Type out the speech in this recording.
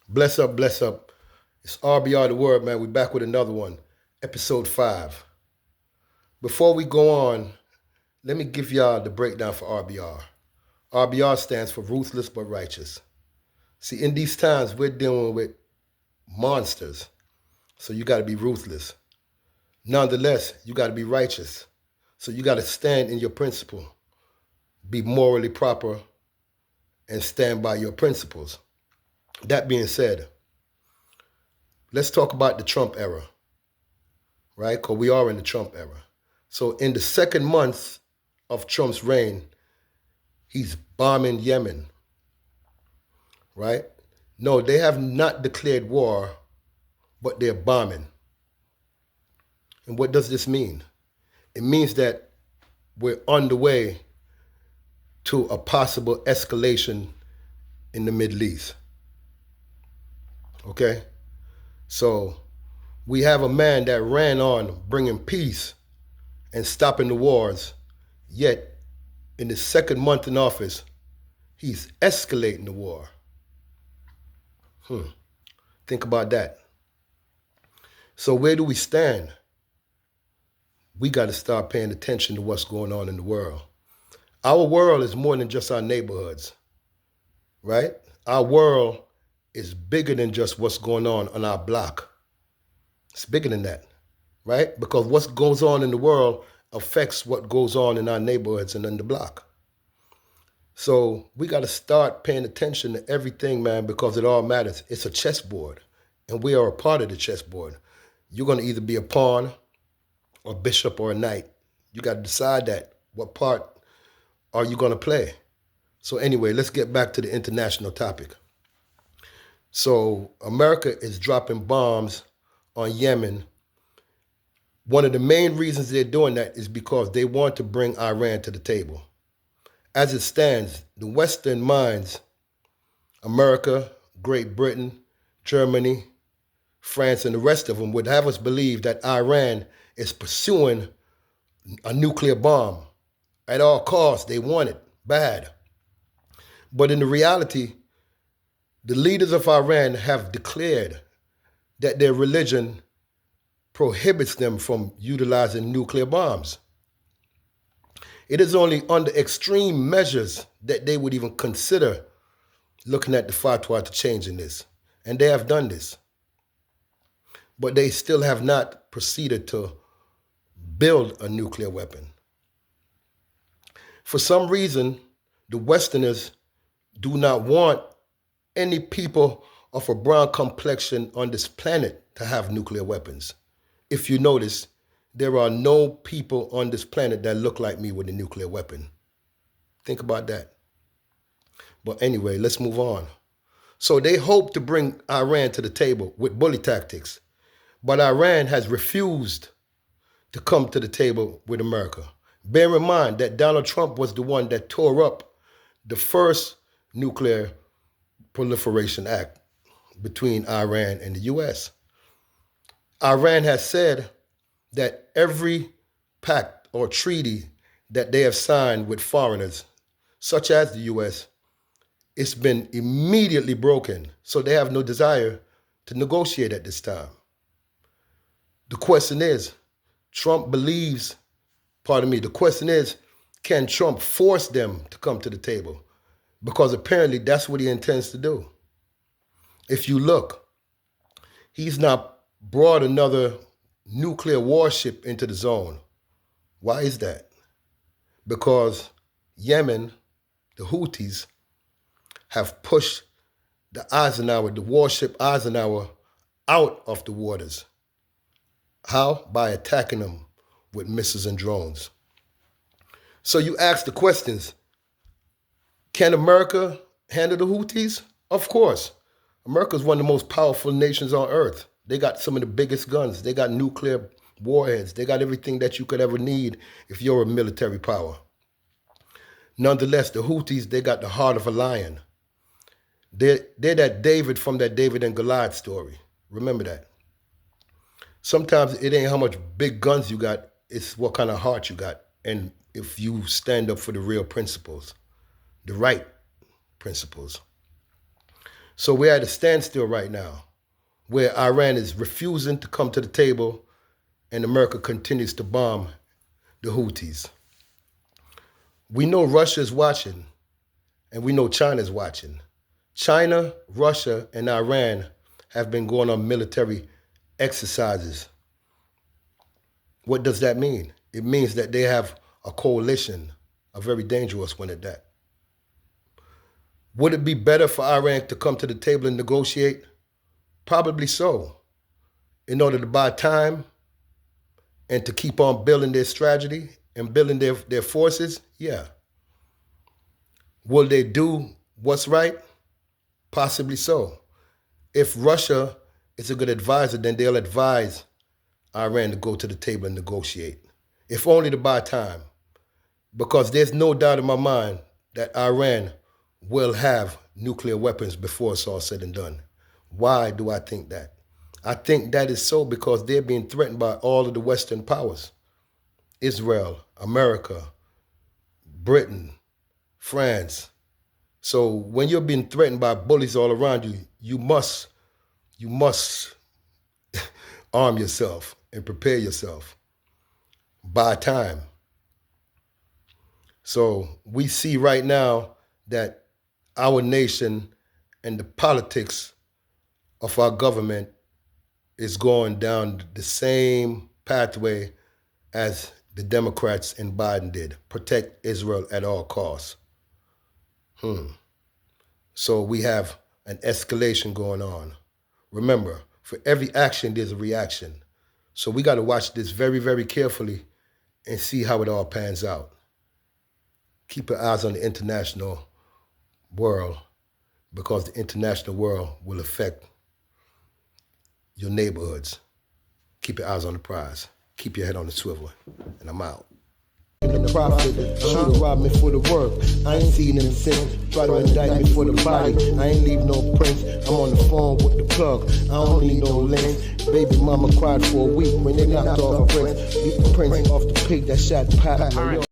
Bless up, bless up. It's RBR the Word, man. We back with another one, episode 5. Before we go on, let me give y'all the breakdown for RBR. RBR stands for Ruthless But Righteous. See, in these times, we're dealing with monsters, so you got to be ruthless. Nonetheless, you got to be righteous. So you got to stand in your principle, be morally proper, and stand by your principles. That being said, let's talk about the Trump era, right? Because we are in the Trump era. So in the second month of Trump's reign, he's bombing Yemen, right? No, they have not declared war, but they're bombing. And what does this mean? It means that we're on the way to a possible escalation in the Middle East. Okay? So we have a man that ran on bringing peace and stopping the wars, yet in the second month in office, he's escalating the war. Think about that. So where do we stand? We got to start paying attention to what's going on in the world. Our world is more than just our neighborhoods, right? Our world is bigger than just what's going on our block. It's bigger than that, right? Because what goes on in the world affects what goes on in our neighborhoods and in the block. So we got to start paying attention to everything, man, because it all matters. It's a chessboard, and we are a part of the chessboard. You're going to either be a pawn, a bishop, or a knight. You got to decide that. What part are you going to play? So anyway, let's get back to the international topic. So America is dropping bombs on Yemen. One of the main reasons they're doing that is because they want to bring Iran to the table. As it stands, the Western minds, America, Great Britain, Germany, France, and the rest of them would have us believe that Iran is pursuing a nuclear bomb. At all costs, they want it bad. But in the reality, the leaders of Iran have declared that their religion prohibits them from utilizing nuclear bombs. It is only under extreme measures that they would even consider looking at the fatwa to changing this. And they have done this. But they still have not proceeded to build a nuclear weapon. For some reason, the Westerners do not want any people of a brown complexion on this planet to have nuclear weapons. If you notice, there are no people on this planet that look like me with a nuclear weapon. Think about that. But anyway, let's move on. So they hope to bring Iran to the table with bully tactics, but Iran has refused to come to the table with America. Bear in mind that Donald Trump was the one that tore up the first nuclear proliferation act between Iran and the US. Iran has said that every pact or treaty that they have signed with foreigners, such as the US, it's been immediately broken. So they have no desire to negotiate at this time. The question is, the question is, can Trump force them to come to the table? Because apparently that's what he intends to do. If you look, he's not brought another nuclear warship into the zone. Why is that? Because Yemen, the Houtis, have pushed the warship Eisenhower, out of the waters. How? By attacking them with missiles and drones. So you ask the questions, can America handle the Houthis? Of course. America is one of the most powerful nations on earth. They got some of the biggest guns. They got nuclear warheads. They got everything that you could ever need if you're a military power. Nonetheless, the Houthis, they got the heart of a lion. They're that David from that David and Goliath story. Remember that. Sometimes it ain't how much big guns you got, it's what kind of heart you got. And if you stand up for the real principles, the right principles. So we're at a standstill right now, where Iran is refusing to come to the table and America continues to bomb the Houtis. We know Russia is watching, and we know China is watching. China, Russia, and Iran have been going on military exercises. What does that mean? It means that they have a coalition, a very dangerous one at that. Would it be better for Iran to come to the table and negotiate? Probably so. In order to buy time and to keep on building their strategy and building their forces, yeah. Will they do what's right? Possibly so. If Russia is a good advisor, then they'll advise Iran to go to the table and negotiate, if only to buy time. Because there's no doubt in my mind that Iran will have nuclear weapons before it's all said and done. Why do I think that? I think that is so because they're being threatened by all of the Western powers. Israel, America, Britain, France. So when you're being threatened by bullies all around you, you must arm yourself and prepare yourself. Buy time. So we see right now that our nation and the politics of our government is going down the same pathway as the Democrats and Biden did. Protect Israel at all costs. So we have an escalation going on. Remember, for every action, there's a reaction. So we got to watch this very, very carefully and see how it all pans out. Keep your eyes on the international world, because the international world will affect your neighborhoods. Keep your eyes on the prize. Keep your head on the swivel. And I'm out. The prophet, shooter robbed me for the work. I ain't seen him since. Try to indict me for the body. I ain't leave no prints. I'm on the phone with the plug. I don't need no links. Baby mama cried for a week when they knocked off Prince. Beat the Prince off the pig that shot Pop.